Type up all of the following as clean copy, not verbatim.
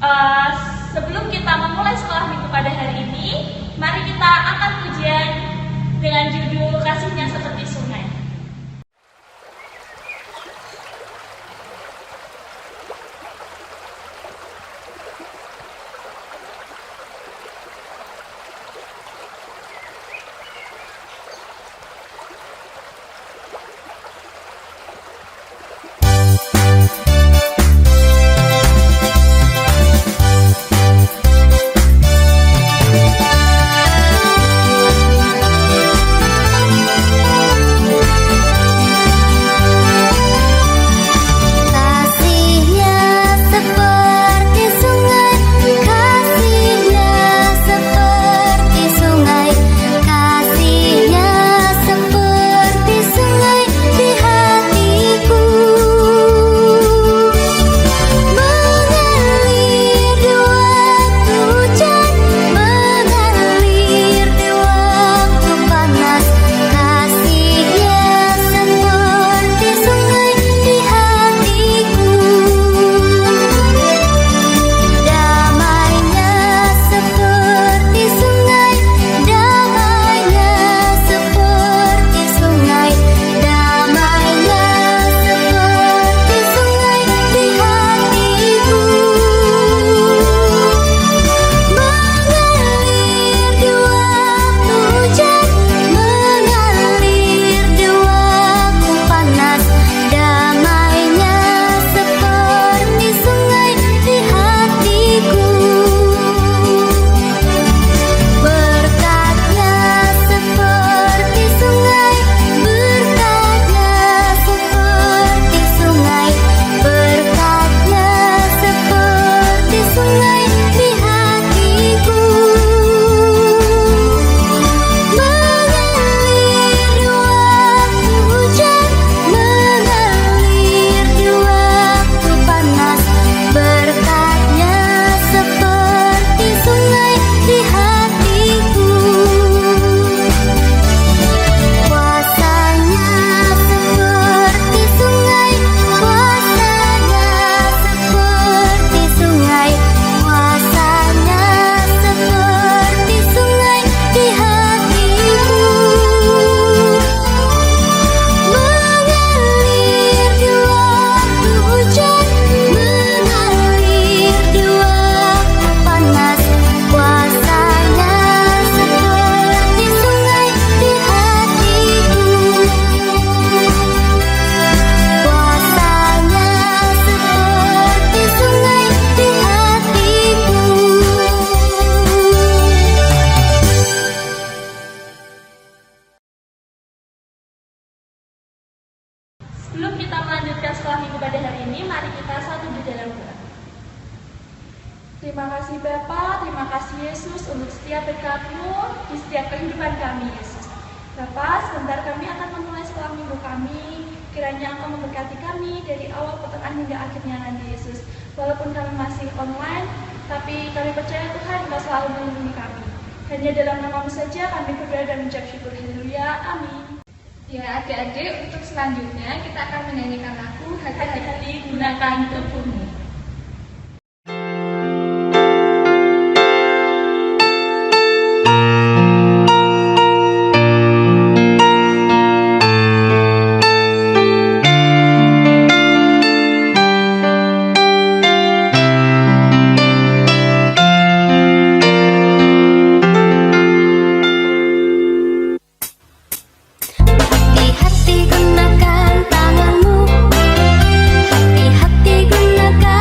Eh, Sebelum kita memulai sekolah minggu pada hari ini, mari kita angkat pujian dengan judul Kasihnya Seperti Sungai. Sebelum kita melanjutkan sekolah minggu pada hari ini, mari kita satu di dalam doa. Terima kasih Bapa, terima kasih Yesus untuk setiap berkat-Mu di setiap kehidupan kami, Yesus. Bapa, sebentar kami akan memulai sekolah minggu kami. Kiranya Engkau memberkati kami dari awal pertengahan hingga akhirnya nanti, Yesus. Walaupun kami masih online, tapi kami percaya Tuhan Engkau selalu melindungi kami. Hanya dalam nama-Mu saja kami berdoa dan mengucap syukur. Haleluya, amin. Ya, adik-adik, untuk selanjutnya kita akan menyanyikan lagu Hati-hati gunakan tubuhmu. Hati-hati gunakan tanganmu, hati-hati gunakan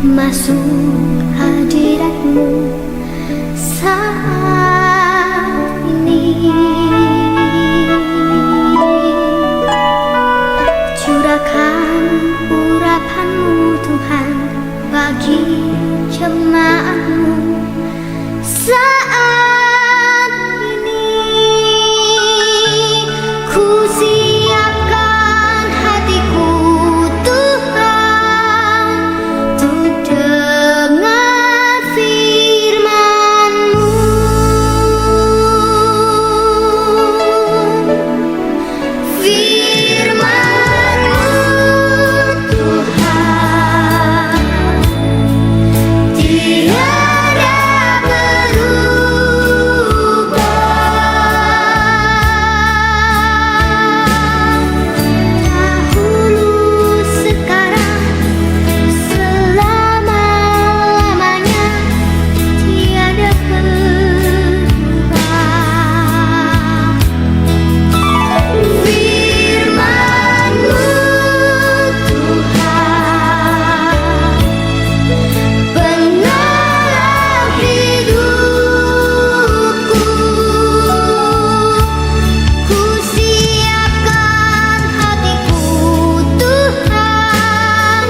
masuk hadiratmu saat ini. Curahkan urapanmu Tuhan bagi jemaatmu saat ini. Ku siapkan hatiku Tuhan untuk dengar firman-Mu. Firman-Mu Tuhan tiada berubah. Dahulu, sekarang, selama-lamanya tiada berubah. Firman-Mu Tuhan penolong hidupku. Ku siapkan hatiku Tuhan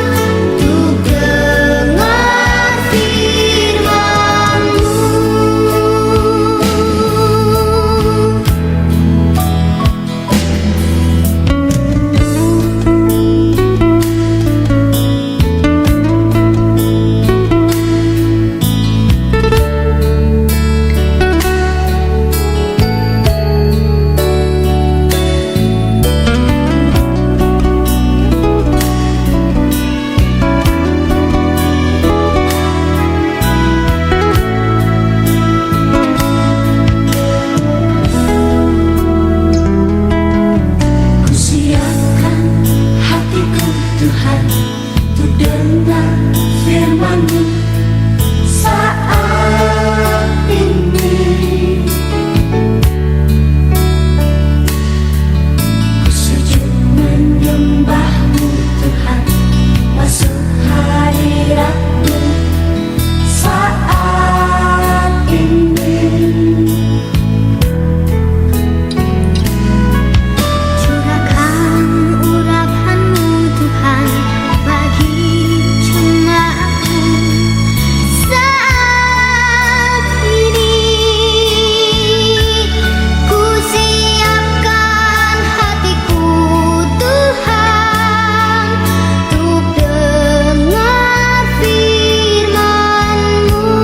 untuk dengar firman-Mu. Ku siapkan hatiku Tuhan untuk dengar firman-Mu saat ini. Ku sujud menyembah-Mu Tuhan, masuk hadirat-Mu saat ini. Curahkan urapan-Mu Tuhan bagi jemaat-Mu saat ini. Ku siapkan hatiku Tuhan untuk dengar firman-Mu.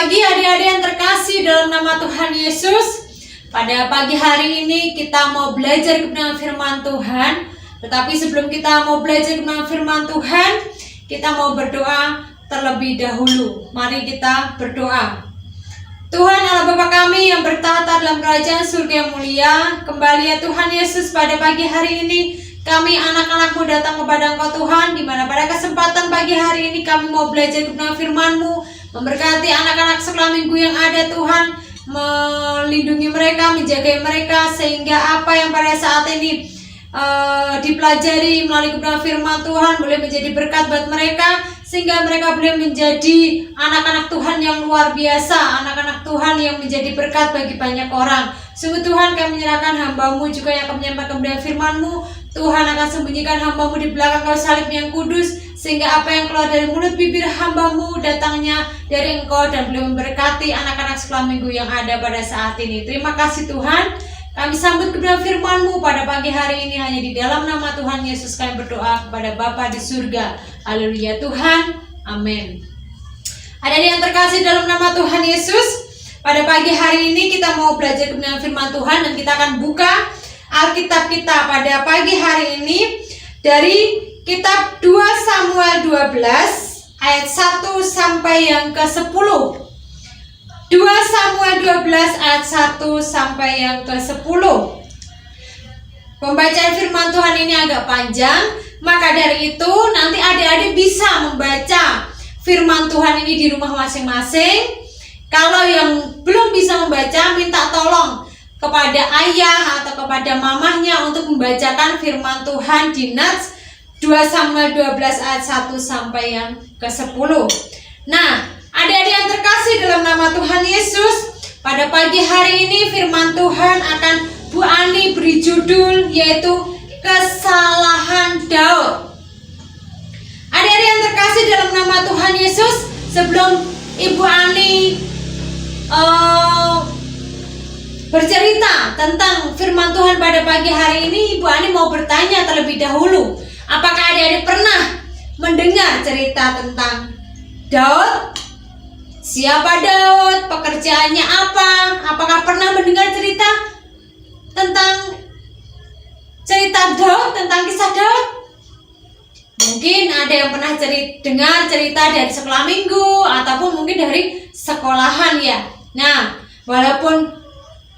pagi adik-adik yang terkasih dalam nama Tuhan Yesus. Pada pagi hari ini kita mau belajar kebenaran firman Tuhan. Tetapi sebelum kita mau belajar kebenaran firman Tuhan, kita mau berdoa terlebih dahulu. Mari kita berdoa. Tuhan Allah Bapa kami yang bertahta dalam kerajaan surga yang mulia, kembali ya Tuhan Yesus pada pagi hari ini kami anak-anakmu datang kepada Engkau Tuhan, di mana pada kesempatan pagi hari ini kami mau belajar kebenaran firman-Mu, memberkati anak-anak sekolah minggu yang ada Tuhan, melindungi mereka, menjaga mereka, sehingga apa yang pada saat ini dipelajari melalui kebenaran firman Tuhan boleh menjadi berkat buat mereka, sehingga mereka boleh menjadi anak-anak Tuhan yang luar biasa, anak-anak Tuhan yang menjadi berkat bagi banyak orang. Sungguh Tuhan, kami menyerahkan hamba-Mu juga yang akan menyampaikan kebenaran firman-Mu. Tuhan akan sembunyikan hamba-Mu di belakang kayu salib yang kudus, sehingga apa yang keluar dari mulut bibir hamba-Mu datangnya dari Engkau dan boleh memberkati anak-anak sekolah minggu yang ada pada saat ini. Terima kasih Tuhan. Kami sambut kebenaran firman-Mu pada pagi hari ini hanya di dalam nama Tuhan Yesus kami berdoa kepada Bapa di surga. Haleluya Tuhan. Amin. Ada yang terkasih dalam nama Tuhan Yesus, pada pagi hari ini kita mau belajar kebenaran firman Tuhan dan kita akan buka Alkitab kita pada pagi hari ini dari kitab 2 Samuel 12 ayat 1 sampai yang ke-10. 2 Samuel 12 ayat 1 sampai yang ke-10. Pembacaan firman Tuhan ini agak panjang, maka dari itu nanti adik-adik bisa membaca firman Tuhan ini di rumah masing-masing. Kalau yang belum bisa membaca, minta tolong kepada ayah atau kepada mamahnya untuk membacakan firman Tuhan di Nats 2 Samuel 12 ayat 1 sampai yang ke-10. Nah, adik-adik yang terkasih dalam nama Tuhan Yesus, pada pagi hari ini firman Tuhan akan Bu Ani beri judul yaitu Kesalahan Daud. Adik-adik yang terkasih dalam nama Tuhan Yesus, sebelum Ibu Ani bercerita tentang firman Tuhan pada pagi hari ini, Ibu Ani mau bertanya terlebih dahulu, apakah adik-adik pernah mendengar cerita tentang Daud? Siapa Daud? Pekerjaannya apa? Apakah pernah mendengar cerita tentang Daud, tentang kisah Daud? Mungkin ada yang pernah dengar cerita dari sekolah minggu ataupun mungkin dari sekolahan ya. Nah, walaupun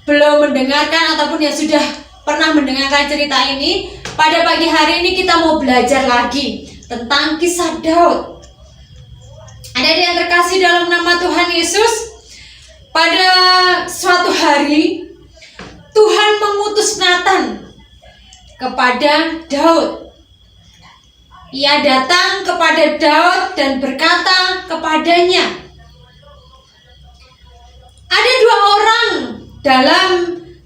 belum mendengarkan ataupun yang sudah pernah mendengarkan cerita ini, pada pagi hari ini kita mau belajar lagi tentang kisah Daud. Adik-adik yang terkasih dalam nama Tuhan Yesus, pada suatu hari Tuhan mengutus Nathan kepada Daud. Ia datang kepada Daud dan berkata kepadanya, ada dua orang dalam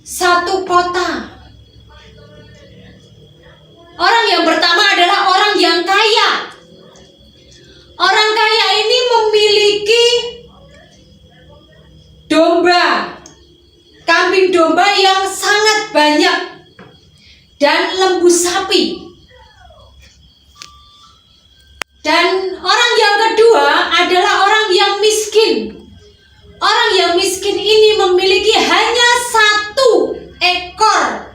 satu kota. Orang yang pertama adalah orang yang kaya. Orang kaya ini memiliki domba, kambing domba yang sangat banyak dan lembu sapi. Dan orang yang kedua adalah orang yang miskin. Orang yang miskin ini memiliki hanya satu ekor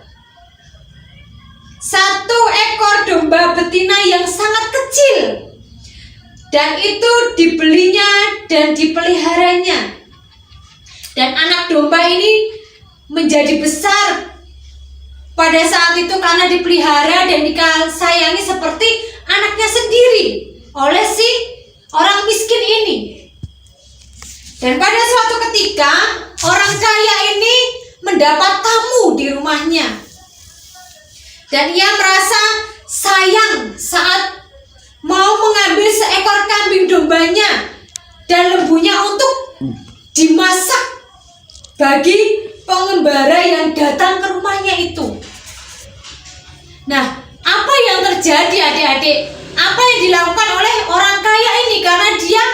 domba betina yang sangat kecil. Dan itu dibelinya dan dipeliharanya. Dan anak domba ini menjadi besar pada saat itu karena dipelihara dan disayangi seperti anaknya sendiri oleh si orang miskin ini. Dan pada suatu ketika orang kaya ini mendapat tamu di rumahnya. Dan ia merasa sayang saat mau mengambil seekor kambing dombanya dan lembunya untuk dimasak bagi pengembara yang datang ke rumahnya itu. Nah, apa yang terjadi adik-adik? Apa yang dilakukan oleh orang kaya ini? Karena dia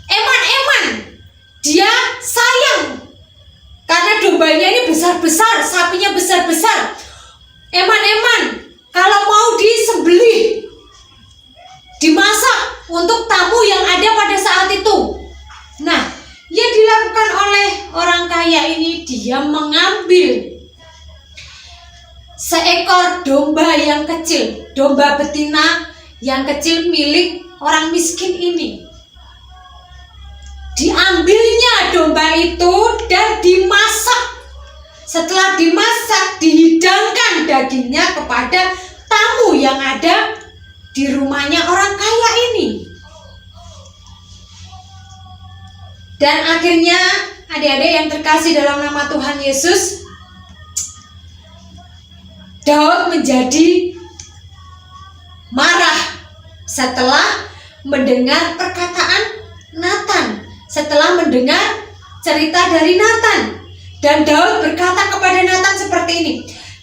eman-eman, dia sayang. Karena dombanya ini besar-besar, sapinya besar-besar. Eman-eman, kalau mau disembelih, dimasak untuk tamu yang ada pada saat itu. Nah, yang dilakukan oleh orang kaya ini, dia mengambil seekor domba yang kecil, domba betina yang kecil milik orang miskin ini. Diambilnya domba itu dan dimasak. Setelah dimasak, dihidangkan dagingnya kepada yang ada di rumahnya orang kaya ini. Dan akhirnya adik-adik yang terkasih dalam nama Tuhan Yesus, Daud menjadi marah setelah mendengar perkataan Nathan, setelah mendengar cerita dari Nathan. Dan Daud berkata kepada Nathan seperti ini,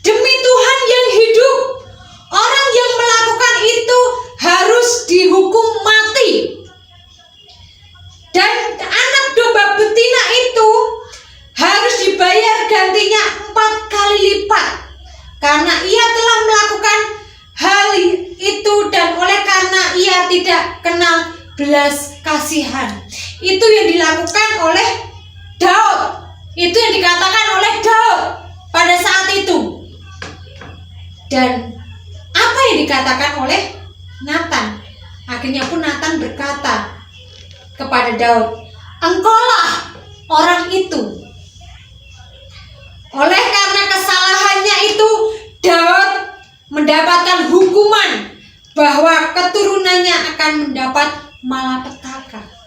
"Demi Tuhan yang hidup, orang yang melakukan itu harus dihukum mati. Dan anak domba betina itu harus dibayar gantinya 4 kali lipat. Karena ia telah melakukan hal itu dan oleh karena ia tidak kenal belas kasihan." Itu yang dilakukan oleh Daud. Itu yang dikatakan oleh Daud pada saat itu. Dan apa yang dikatakan oleh Nathan? Akhirnya pun Nathan berkata kepada Daud, "Engkaulah orang itu." Oleh karena kesalahannya itu, Daud mendapatkan hukuman bahwa keturunannya akan mendapat malapetaka.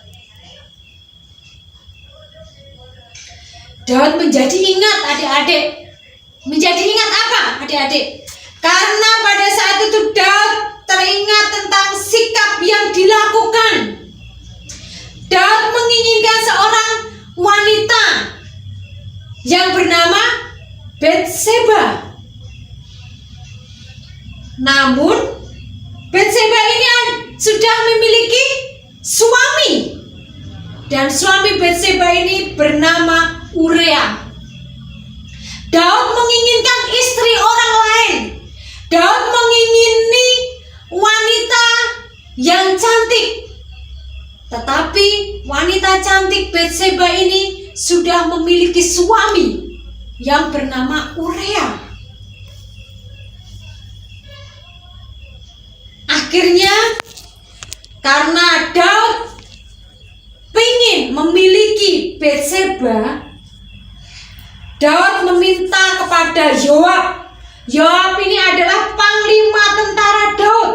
Daud menjadi ingat adik-adik. Menjadi ingat apa adik-adik? Karena pada saat itu Daud teringat tentang sikap yang dilakukan. Daud menginginkan seorang wanita yang bernama Batseba. Namun Batseba ini sudah memiliki suami. Dan suami Batseba ini bernama Urea. Daud menginginkan istri orang lain. Daud mengingini wanita yang cantik. Tetapi wanita cantik Batseba ini sudah memiliki suami yang bernama Urea. Akhirnya karena Daud ingin memiliki Batseba, Daud meminta kepada Yoab. Yoab ini adalah panglima tentara Daud,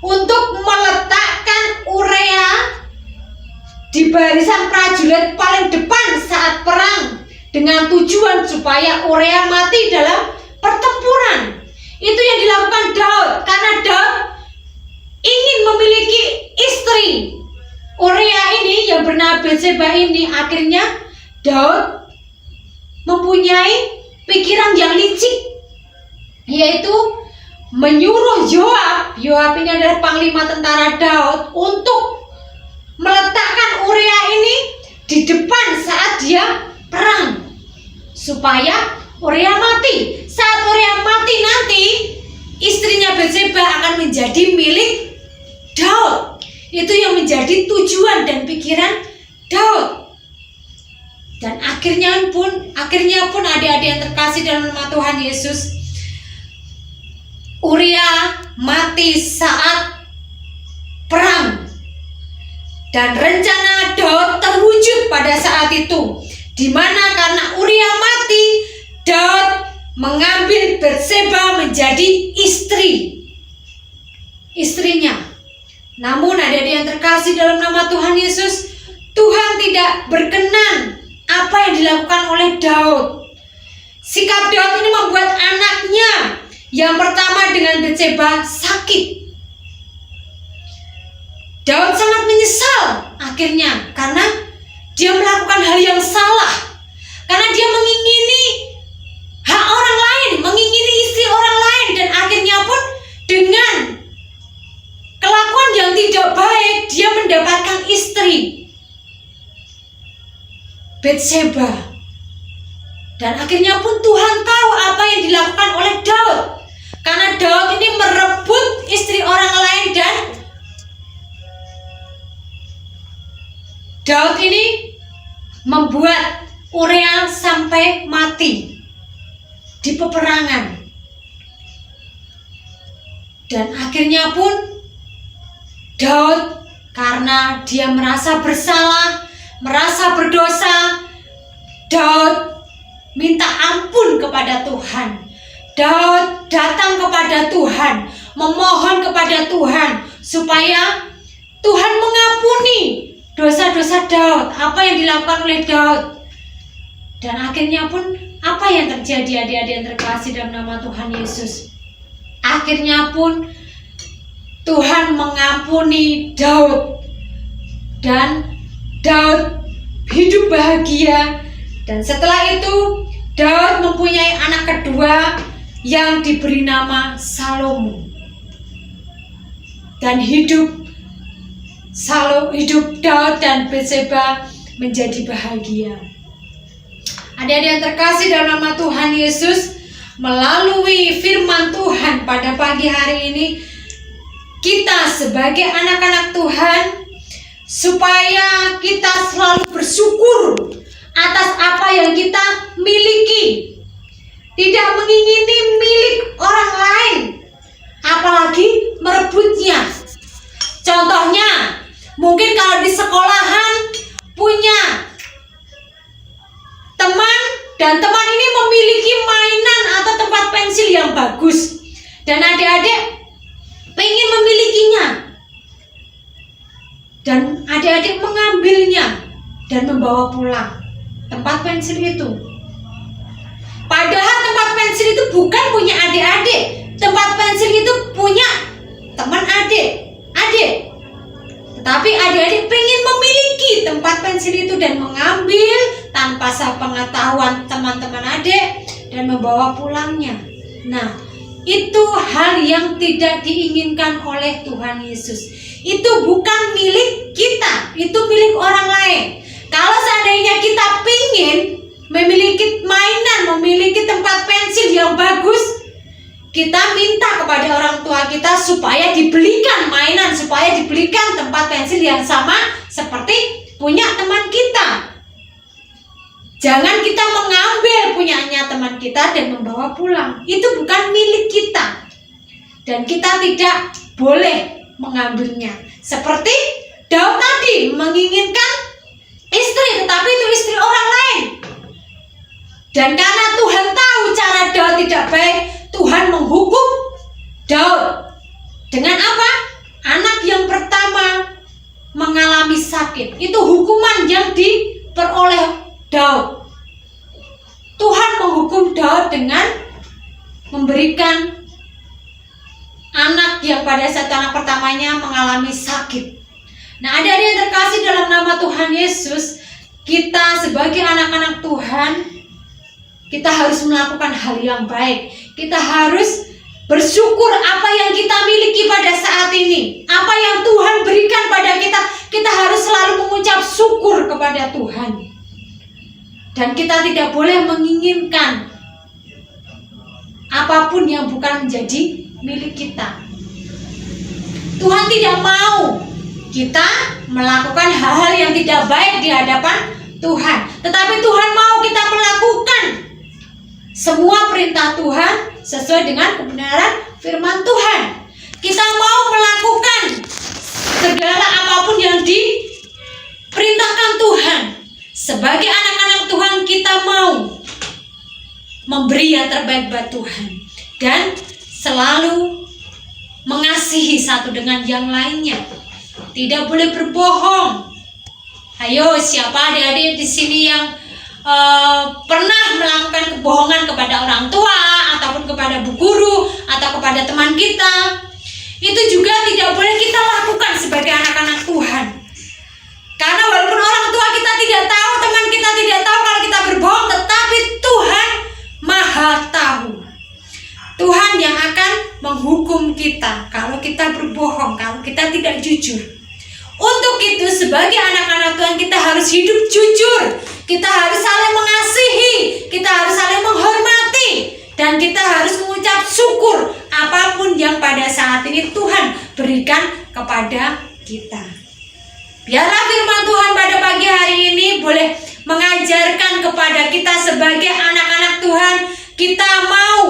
untuk meletakkan Urea di barisan prajurit paling depan saat perang, dengan tujuan supaya Urea mati dalam pertempuran. Itu yang dilakukan Daud karena Daud ingin memiliki istri. Urea ini yang bernama Batseba ini, akhirnya Daud mempunyai pikiran yang licik, yaitu menyuruh Yoab ini adalah panglima tentara Daud, untuk meletakkan Urea ini di depan saat dia perang, supaya Urea mati. Saat Urea mati nanti, istrinya Batseba akan menjadi milik Daud. Itu yang menjadi tujuan dan pikiran Daud. Dan akhirnya pun adik-adik yang terkasih dalam nama Tuhan Yesus, Urea mati saat perang. Dan rencana Daud terwujud pada saat itu, di mana karena Urea mati, Daud mengambil Batseba menjadi istrinya. Namun adik-adik yang terkasih dalam nama Tuhan Yesus, Tuhan tidak berkenan apa yang dilakukan oleh Daud. Sikap Daud ini membuat anaknya yang pertama dengan Batseba sakit. Daud sangat menyesal akhirnya karena dia melakukan hal yang salah. Karena dia mengingini hak orang lain, mengingini istri orang lain, dan akhirnya pun dengan kelakuan yang tidak baik dia mendapatkan istri Batseba. Dan akhirnya pun Tuhan tahu apa yang dilakukan oleh Daud, karena Daud ini merebut istri orang lain, dan Daud ini membuat Urea sampai mati di peperangan. Dan akhirnya pun Daud, karena dia merasa bersalah, merasa berdosa, Daud minta ampun kepada Tuhan. Daud datang kepada Tuhan memohon kepada Tuhan supaya Tuhan mengampuni dosa-dosa Daud, apa yang dilakukan oleh Daud. Dan akhirnya pun apa yang terjadi adik-adik yang terkasih dalam nama Tuhan Yesus? Akhirnya pun Tuhan mengampuni Daud dan Daud hidup bahagia. Dan setelah itu Daud mempunyai anak kedua yang diberi nama Salomo. Dan hidup Daud dan Batseba menjadi bahagia. Adik-adik yang terkasih dalam nama Tuhan Yesus, melalui firman Tuhan pada pagi hari ini, kita sebagai anak-anak Tuhan, supaya kita selalu bersyukur atas apa yang kita miliki, tidak mengingini milik orang lain, apalagi merebutnya. Contohnya, mungkin kalau di sekolahan punya teman, dan teman ini memiliki mainan atau tempat pensil yang bagus, dan adik-adik pengen memilikinya, dan adik-adik mengambilnya dan membawa pulang tempat pensil itu. Padahal tempat pensil itu bukan punya adik-adik, tempat pensil itu punya teman adik. Tetapi adik-adik pengen memiliki tempat pensil itu dan mengambil tanpa sepengetahuan teman-teman adik dan membawa pulangnya. Nah, itu hal yang tidak diinginkan oleh Tuhan Yesus. Itu bukan milik kita, itu milik orang lain. Kalau seandainya kita ingin memiliki mainan, memiliki tempat pensil yang bagus, kita minta kepada orang tua kita supaya dibelikan mainan, supaya dibelikan tempat pensil yang sama seperti punya teman kita. Jangan kita mengambil punyanya teman kita dan membawa pulang. Itu bukan milik kita, dan kita tidak boleh mengambilnya. Seperti Daud tadi menginginkan istri, tetapi itu istri orang lain. Dan karena Tuhan tahu cara Daud tidak baik, Tuhan menghukum Daud dengan apa? Anak yang pertama mengalami sakit. Itu hukuman yang diperoleh Daud. Tuhan menghukum Daud dengan memberikan anak yang pada saat anak pertamanya mengalami sakit. Nah, adik-adik yang terkasih dalam nama Tuhan Yesus, kita sebagai anak-anak Tuhan, kita harus melakukan hal yang baik. Kita harus bersyukur apa yang kita miliki pada saat ini, apa yang Tuhan berikan pada kita. Kita harus selalu mengucap syukur kepada Tuhan. Dan kita tidak boleh menginginkan apapun yang bukan menjadi milik kita. Tuhan tidak mau kita melakukan hal-hal yang tidak baik di hadapan Tuhan, tetapi Tuhan mau kita melakukan semua perintah Tuhan sesuai dengan kebenaran firman Tuhan. Kita mau melakukan segala apapun yang diperintahkan Tuhan. Sebagai anak-anak Tuhan, kita mau memberi yang terbaik buat Tuhan dan selalu mengasihi satu dengan yang lainnya. Tidak boleh berbohong. Ayo, siapa adik-adik di sini yang pernah melakukan kebohongan kepada orang tua ataupun kepada bu guru atau kepada teman kita? Itu juga tidak boleh kita lakukan sebagai anak-anak Tuhan. Karena walaupun orang tua kita tidak tahu, teman kita tidak tahu kalau kita berbohong, tetapi Tuhan Maha tahu. Tuhan yang akan menghukum kita kalau kita berbohong, kalau kita tidak jujur. Untuk itu sebagai anak-anak Tuhan kita harus hidup jujur. Kita harus saling mengasihi, kita harus saling menghormati, dan kita harus mengucap syukur apapun yang pada saat ini Tuhan berikan kepada kita. Biarlah firman Tuhan pada pagi hari ini boleh mengajarkan kepada kita sebagai anak-anak Tuhan. Kita mau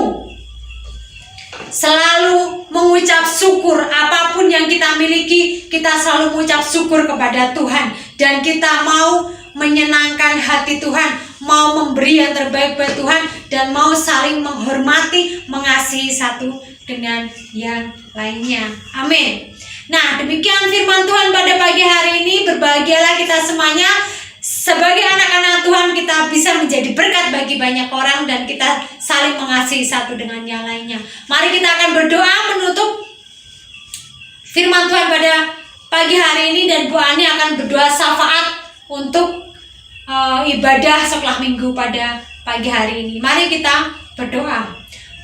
selalu mengucap syukur apapun yang kita miliki. Kita selalu mengucap syukur kepada Tuhan, dan kita mau menyenangkan hati Tuhan, mau memberi yang terbaik buat Tuhan, dan mau saling menghormati, mengasihi satu dengan yang lainnya. Amin. Nah, demikian firman Tuhan pada pagi hari ini. Berbahagialah kita semuanya. Sebagai anak-anak Tuhan, kita bisa menjadi berkat bagi banyak orang dan kita saling mengasihi satu dengan yang lainnya. Mari kita akan berdoa menutup firman Tuhan pada pagi hari ini, dan Bu Ani akan berdoa syafaat untuk ibadah sekolah minggu pada pagi hari ini. Mari kita berdoa.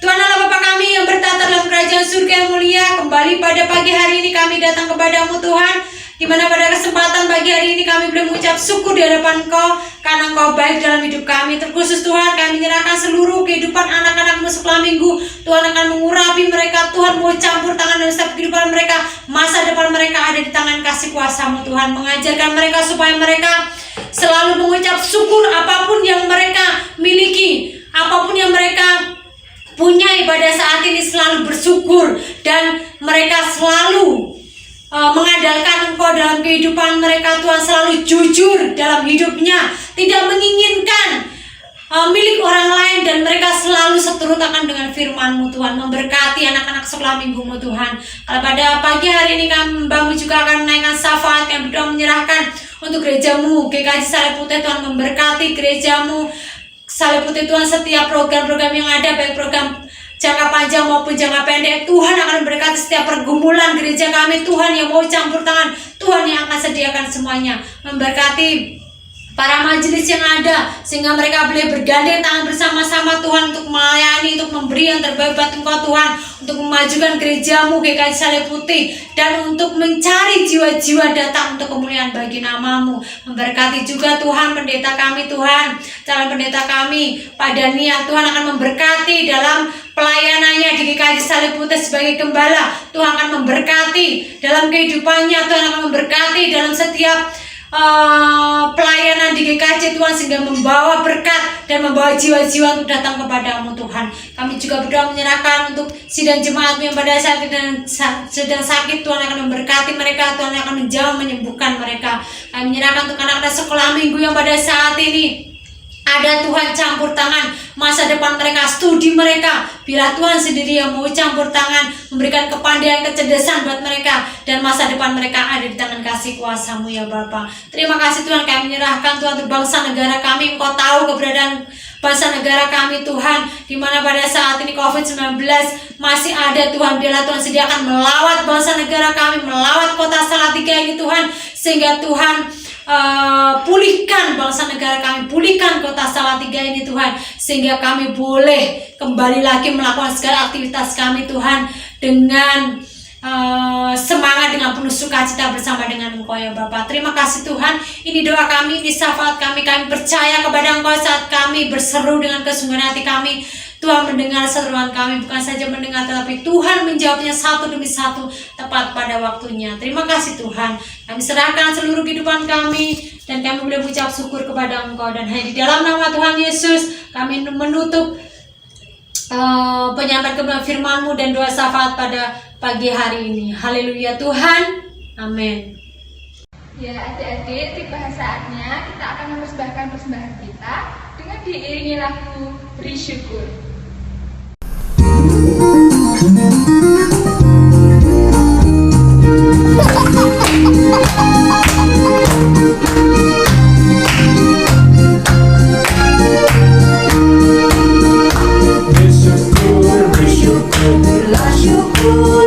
Tuhan Allah Bapa kami yang bertata dalam kerajaan surga yang mulia, kembali pada pagi hari ini kami datang kepadamu Tuhan, di mana pada kesempatan pagi hari ini kami boleh mengucap syukur di hadapan Engkau karena Engkau baik dalam hidup kami. Terkhusus Tuhan, kami menyerahkan seluruh kehidupan anak-anakmu sekolah minggu. Tuhan akan mengurapi mereka, Tuhan mau campur tangan dalam setiap kehidupan mereka. Masa depan mereka ada di tangan kasih kuasa-Mu Tuhan. Mengajarkan mereka supaya mereka selalu mengucap syukur apapun yang mereka miliki, apapun yang mereka punya pada saat ini, selalu bersyukur, dan mereka selalu mengandalkan Engkau dalam kehidupan mereka Tuhan, selalu jujur dalam hidupnya, tidak menginginkan milik orang lain, dan mereka selalu seturut akan dengan firman-Mu Tuhan. Memberkati anak-anak sekolah minggu-Mu Tuhan. Kalau pada pagi hari ini kami juga akan menaikkan syafaat yang berdoa menyerahkan untuk gereja-Mu GKJ Saleh Putih. Tuhan memberkati gereja-Mu Saleh Putih Tuhan, setiap program-program yang ada, baik program jangka panjang maupun jangka pendek. Tuhan akan berkati setiap pergumulan gereja kami, Tuhan yang mau campur tangan, Tuhan yang akan sediakan semuanya. Memberkati para majelis yang ada, sehingga mereka boleh bergandeng tangan bersama-sama Tuhan, untuk melayani, untuk memberi yang terbaik buat Engkau Tuhan, untuk memajukan gereja-Mu GKJ Saleh Putih, dan untuk mencari jiwa-jiwa datang untuk kemuliaan bagi nama-Mu. Memberkati juga Tuhan pendeta kami Tuhan, calon pendeta kami pada niat Tuhan akan memberkati dalam pelayanannya di GKJ Saleh Putih sebagai gembala. Tuhan akan memberkati dalam kehidupannya, Tuhan akan memberkati dalam setiap pelayanan di GKJ Tuhan, sehingga membawa berkat dan membawa jiwa-jiwa untuk datang kepadamu Tuhan. Kami juga berdoa menyerahkan untuk sidang jemaat yang pada saat ini sedang sakit. Tuhan akan memberkati mereka, Tuhan akan menjamah menyembuhkan mereka. Kami menyerahkan untuk anak-anak sekolah minggu yang pada saat ini ada, Tuhan campur tangan masa depan mereka, studi mereka. Bila Tuhan sendiri yang mau campur tangan, memberikan kepandaian, kecerdasan buat mereka, dan masa depan mereka ada di tangan kasih kuasa-Mu ya Bapa. Terima kasih Tuhan, kami menyerahkan Tuhan untuk bangsa negara kami. Engkau tahu keberadaan bangsa negara kami Tuhan, di mana pada saat ini COVID-19 masih ada Tuhan. Biarlah Tuhan sediakan melawat bangsa negara kami, melawat kota Salatiga ini Tuhan, sehingga Tuhan pulihkan bangsa negara kami, pulihkan kota Salatiga ini Tuhan, sehingga kami boleh kembali lagi melakukan segala aktivitas kami Tuhan dengan semangat, dengan penuh sukacita bersama dengan Engkau ya Bapa. Terima kasih Tuhan, ini doa kami, ini syafaat kami. Kami percaya kepada Engkau saat kami berseru dengan kesungguhan hati kami. Tuhan mendengar seruan kami, bukan saja mendengar, tetapi Tuhan menjawabnya satu demi satu tepat pada waktunya. Terima kasih Tuhan, kami serahkan seluruh kehidupan kami, dan kami boleh mengucap syukur kepada Engkau. Dan hanya di dalam nama Tuhan Yesus kami menutup penyampaian kebenaran firman-Mu dan doa syafaat pada pagi hari ini. Haleluya Tuhan, amin. Ya adik-adik, tiba saatnya kita akan mempersembahkan persembahan kita dengan diiringi lagu Beri Syukur. Bersyukur, bila syukur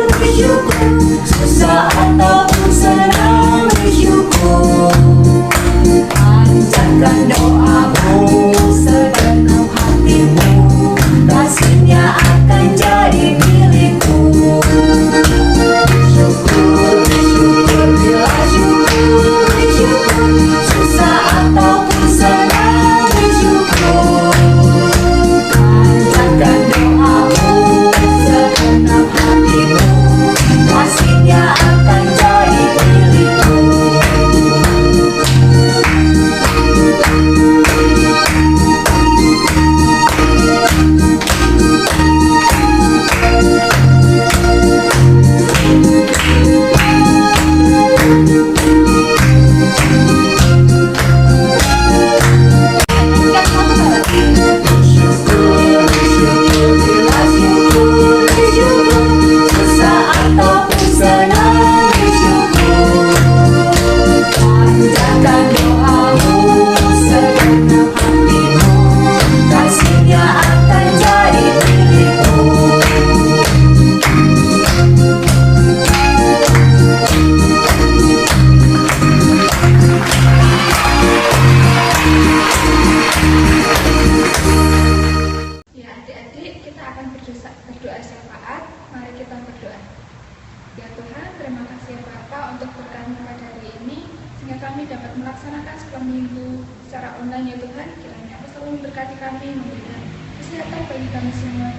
minggu secara online ya Tuhan. Kiranya Engkau selalu memberkati kami, memberikan kesehatan bagi kami semua.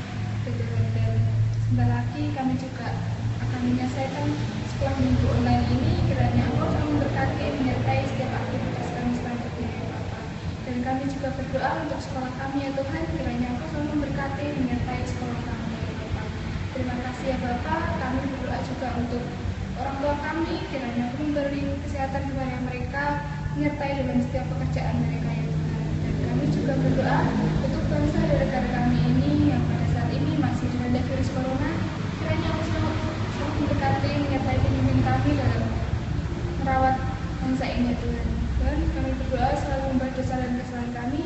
Dan sebentar lagi kami juga akan menyelesaikan sekolah minggu online ini. Kiranya Engkau selalu memberkati, menyertai setiap aktivitas kami selanjutnya ya Bapa. Dan kami juga berdoa untuk sekolah kami ya Tuhan. Kiranya Engkau selalu memberkati, menyertai sekolah kami ya Bapa. Terima kasih ya Bapa. Kami berdoa juga untuk orang tua kami. Kiranya Engkau memberi kesehatan kepada mereka, menyertai dalam setiap pekerjaan mereka ya Tuhan. Dan kami juga berdoa untuk bangsa dan negara kami ini yang pada saat ini masih dilanda virus corona. Kiranya Engkau selalu memberkati, menyertai pemimpin kami dalam merawat bangsa ini ya Tuhan. Dan kami berdoa selalu membawa dosa dan kesalahan kami.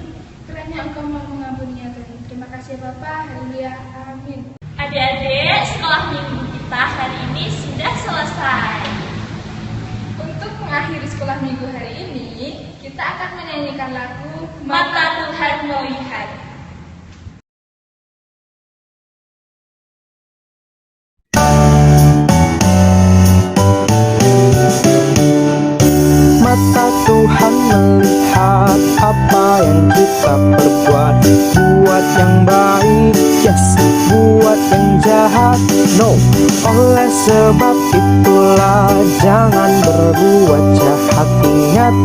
Kiranya Engkau mau mengampuninya Tuhan. Terima kasih Bapa. Haleluya. Amin. Adik-adik, sekolah minggu kita hari ini sudah selesai. Untuk mengakhiri sekolah minggu hari ini, kita akan menyanyikan lagu Mata Tuhan melihat. Mata Tuhan melihat apa yang kita perbuat. Buat yang baik, yes. Buat yang jahat, no. Oleh sebab itulah jangan berbuat jahat. Ingat,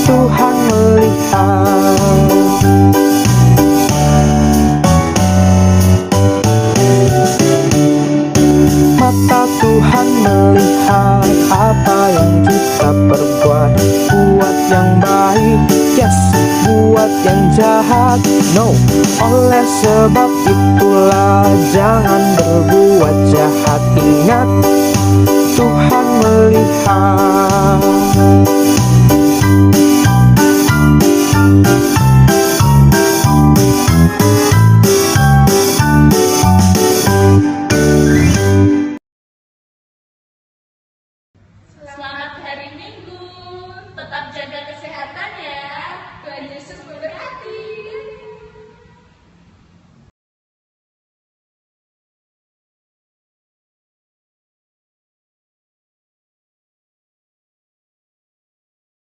Tuhan melihat. Mata Tuhan melihat apa yang kita perbuat. Buat yang baik, yes. Buat yang jahat, no. Oleh sebab itulah jangan berbuat jahat. Ingat, Tuhan melihat.